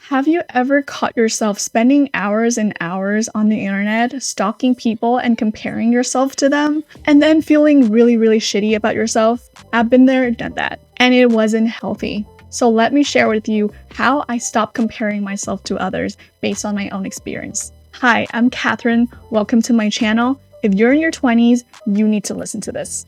Have you ever caught yourself spending hours and hours on the internet, stalking people and comparing yourself to them, and then feeling really, really shitty about yourself? I've been there, done that, and it wasn't healthy. So let me share with you how I stopped comparing myself to others based on my own experience. Hi, I'm Catherine. Welcome to my channel. If you're in your 20s, you need to listen to this.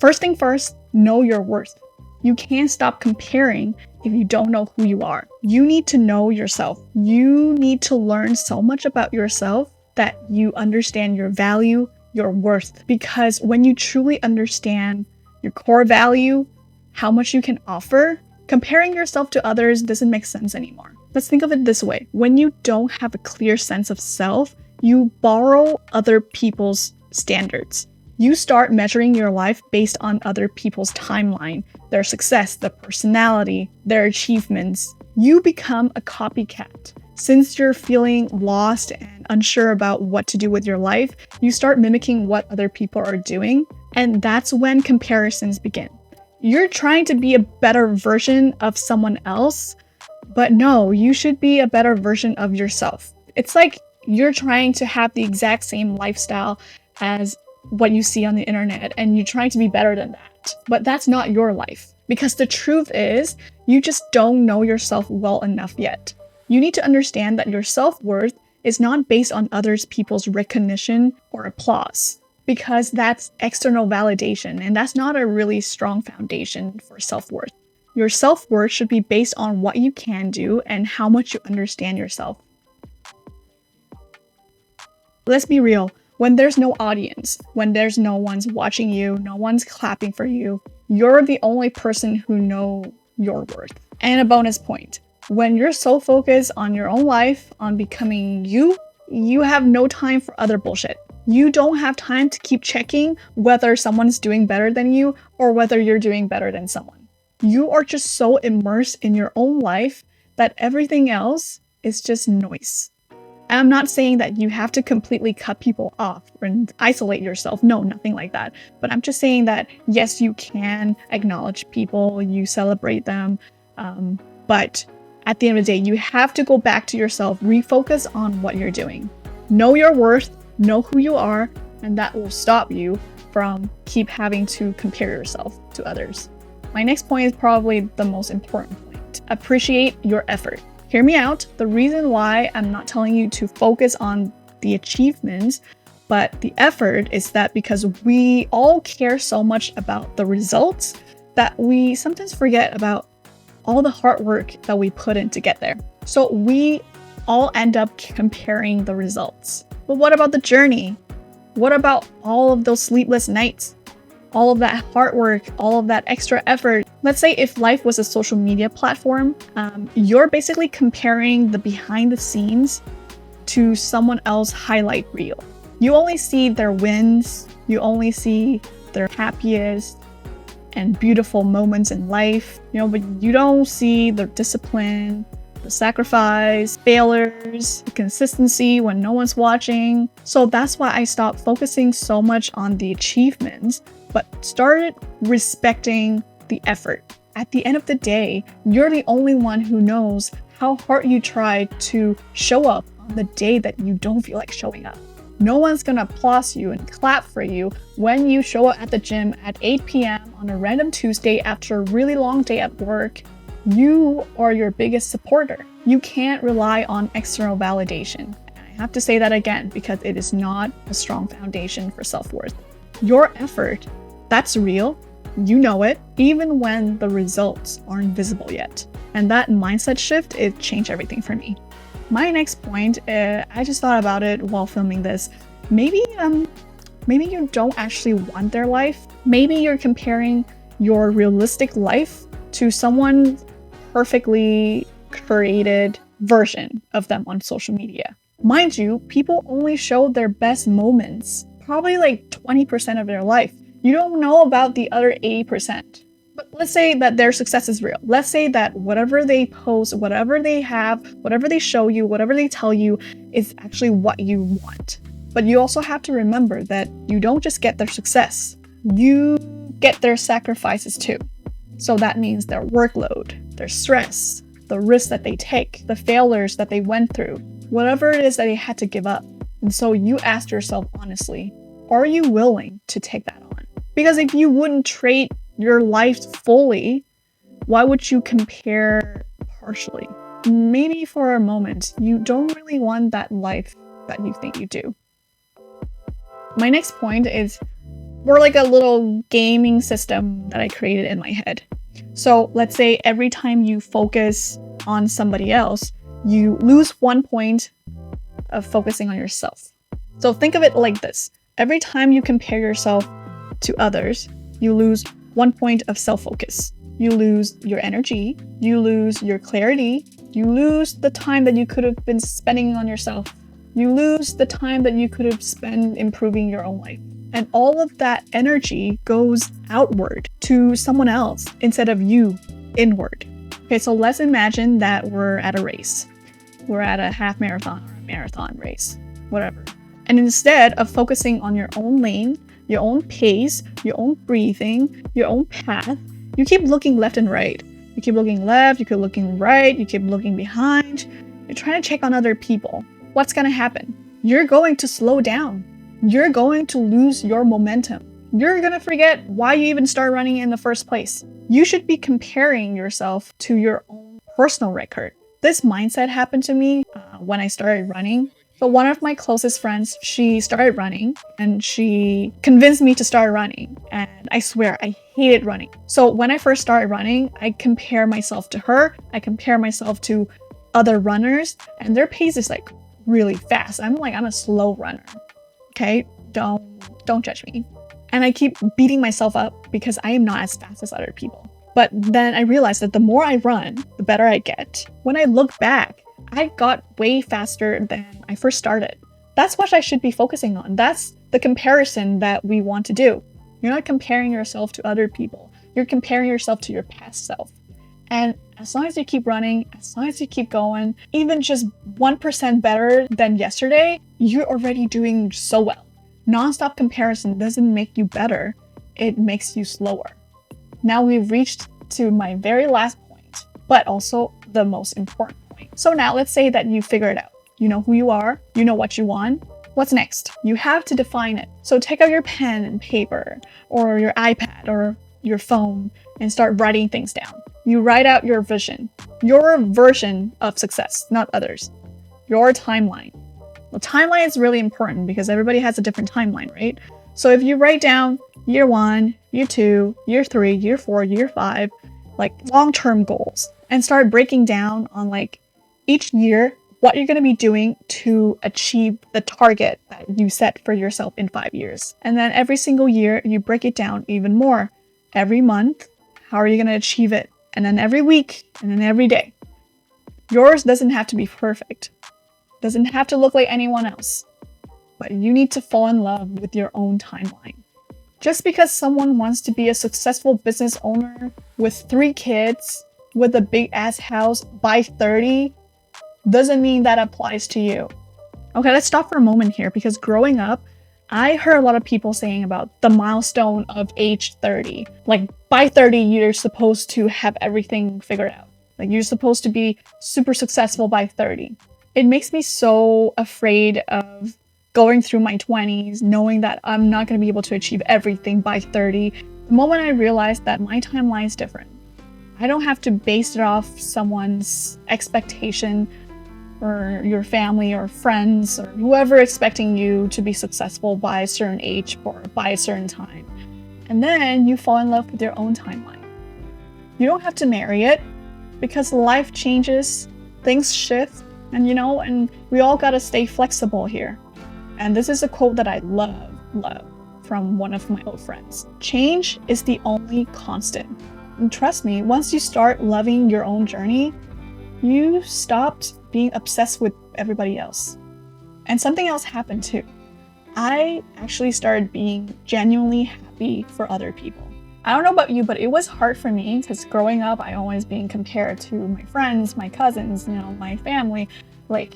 First thing first, know your worth. You can't stop comparing if you don't know who you are. You need to know yourself. You need to learn so much about yourself that you understand your value, your worth. Because when you truly understand your core value, how much you can offer, comparing yourself to others doesn't make sense anymore. Let's think of it this way. When you don't have a clear sense of self, you borrow other people's standards. You start measuring your life based on other people's timeline, their success, their personality, their achievements. You become a copycat. Since you're feeling lost and unsure about what to do with your life, you start mimicking what other people are doing, and that's when comparisons begin. You're trying to be a better version of someone else, but no, you should be a better version of yourself. It's like you're trying to have the exact same lifestyle as what you see on the internet, and you're trying to be better than that. But that's not your life. Because the truth is, you just don't know yourself well enough yet. You need to understand that your self-worth is not based on others people's recognition or applause. Because that's external validation, and that's not a really strong foundation for self-worth. Your self-worth should be based on what you can do and how much you understand yourself. Let's be real. When there's no audience, when there's no one's watching you, no one's clapping for you, you're the only person who knows your worth. And a bonus point, when you're so focused on your own life, on becoming you, you have no time for other bullshit. You don't have time to keep checking whether someone's doing better than you or whether you're doing better than someone. You are just so immersed in your own life that everything else is just noise. I'm not saying that you have to completely cut people off and isolate yourself. No, nothing like that. But I'm just saying that, yes, you can acknowledge people, you celebrate them. But at the end of the day, you have to go back to yourself, refocus on what you're doing. Know your worth, know who you are, and that will stop you from keep having to compare yourself to others. My next point is probably the most important point. Appreciate your effort. Hear me out. The reason why I'm not telling you to focus on the achievements, but the effort is that because we all care so much about the results that we sometimes forget about all the hard work that we put in to get there. So we all end up comparing the results. But what about the journey? What about all of those sleepless nights? All of that hard work, all of that extra effort. Let's say if life was a social media platform, you're basically comparing the behind the scenes to someone else's highlight reel. You only see their wins, you only see their happiest and beautiful moments in life, but you don't see their discipline, the sacrifice, failures, the consistency when no one's watching. So that's why I stopped focusing so much on the achievements, but started respecting the effort. At the end of the day, you're the only one who knows how hard you tried to show up on the day that you don't feel like showing up. No one's gonna applaud you and clap for you when you show up at the gym at 8 p.m. on a random Tuesday after a really long day at work. You are your biggest supporter. You can't rely on external validation. And I have to say that again because it is not a strong foundation for self-worth. Your effort, that's real. You know it, even when the results aren't visible yet. And that mindset shift, it changed everything for me. My next point, I just thought about it while filming this. Maybe you don't actually want their life. Maybe you're comparing your realistic life to someone's perfectly created version of them on social media. Mind you, people only show their best moments, probably like 20% of their life. You don't know about the other 80%. But let's say that their success is real. Let's say that whatever they post, whatever they have, whatever they show you, whatever they tell you is actually what you want. But you also have to remember that you don't just get their success, you get their sacrifices too. So that means their workload, their stress, the risks that they take, the failures that they went through, whatever it is that they had to give up. And so you ask yourself honestly, are you willing to take that on? Because if you wouldn't trade your life fully, why would you compare partially? Maybe for a moment, you don't really want that life that you think you do. My next point is more like a little gaming system that I created in my head. So let's say every time you focus on somebody else, you lose 1 point of focusing on yourself. So think of it like this. Every time you compare yourself to others, you lose 1 point of self-focus. You lose your energy, you lose your clarity, you lose the time that you could have been spending on yourself. You lose the time that you could have spent improving your own life. And all of that energy goes outward to someone else instead of you inward. Okay, so let's imagine that we're at a race. We're at a half marathon or a marathon race, whatever. And instead of focusing on your own lane, your own pace, your own breathing, your own path, you keep looking left and right. You keep looking left, you keep looking right, you keep looking behind. You're trying to check on other people. What's going to happen? You're going to slow down. You're going to lose your momentum. You're going to forget why you even started running in the first place. You should be comparing yourself to your own personal record. This mindset happened to me when I started running. So one of my closest friends, she started running and she convinced me to start running. And I swear, I hated running. So when I first started running, I compare myself to her. I compare myself to other runners and their pace is like really fast. I'm a slow runner. Okay, don't judge me. And I keep beating myself up because I am not as fast as other people. But then I realized that the more I run, the better I get. When I look back, I got way faster than I first started. That's what I should be focusing on. That's the comparison that we want to do. You're not comparing yourself to other people. You're comparing yourself to your past self. And as long as you keep running, as long as you keep going, even just 1% better than yesterday, you're already doing so well. Non-stop comparison doesn't make you better. It makes you slower. Now we've reached to my very last point, but also the most important point. So now let's say that you figure it out. You know who you are. You know what you want. What's next? You have to define it. So take out your pen and paper or your iPad or your phone and start writing things down. You write out your vision, your version of success, not others, your timeline. The timeline is really important because everybody has a different timeline, right? So if you write down year 1, year 2, year 3, year 4, year 5, like long-term goals and start breaking down on like each year what you're going to be doing to achieve the target that you set for yourself in 5 years. And then every single year you break it down even more. Every month, how are you going to achieve it? And then every week, and then every day. Yours doesn't have to be perfect. Doesn't have to look like anyone else. But you need to fall in love with your own timeline. Just because someone wants to be a successful business owner with 3 kids, with a big ass house by 30, doesn't mean that applies to you. Okay, let's stop for a moment here because growing up, I heard a lot of people saying about the milestone of age 30. Like by 30, you're supposed to have everything figured out. Like you're supposed to be super successful by 30. It makes me so afraid of going through my 20s, knowing that I'm not going to be able to achieve everything by 30. The moment I realized that my timeline is different. I don't have to base it off someone's expectation or your family or friends or whoever expecting you to be successful by a certain age or by a certain time. And then you fall in love with your own timeline. You don't have to marry it because life changes, things shift, and we all gotta stay flexible here. And this is a quote that I love from one of my old friends. Change is the only constant. And trust me, once you start loving your own journey, you stopped being obsessed with everybody else. And something else happened too. I actually started being genuinely happy for other people. I don't know about you, but it was hard for me because growing up, I always being compared to my friends, my cousins, my family. Like,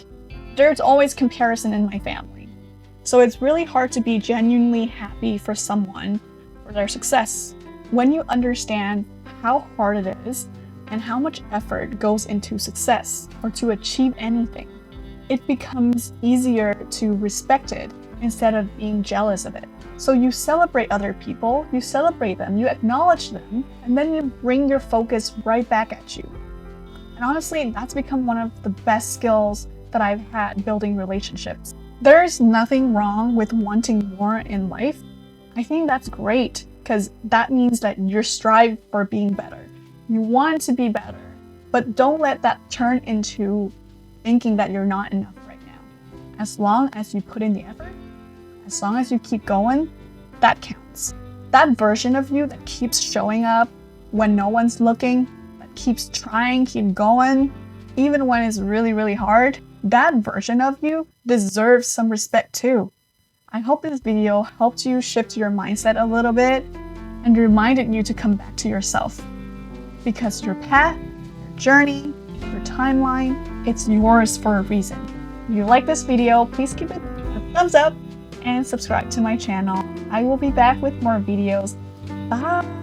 there's always comparison in my family. So it's really hard to be genuinely happy for someone for their success. When you understand how hard it is and how much effort goes into success or to achieve anything, it becomes easier to respect it instead of being jealous of it. So you celebrate other people, you celebrate them, you acknowledge them, and then you bring your focus right back at you. And honestly, that's become one of the best skills that I've had building relationships. There's nothing wrong with wanting more in life. I think that's great because that means that you're striving for being better. You want to be better, but don't let that turn into thinking that you're not enough right now. As long as you put in the effort, as long as you keep going, that counts. That version of you that keeps showing up when no one's looking, that keeps trying, keep going, even when it's really, really hard, that version of you deserves some respect too. I hope this video helped you shift your mindset a little bit and reminded you to come back to yourself. Because your path, your journey, your timeline, it's yours for a reason. If you like this video, please give it a thumbs up and subscribe to my channel. I will be back with more videos. Bye!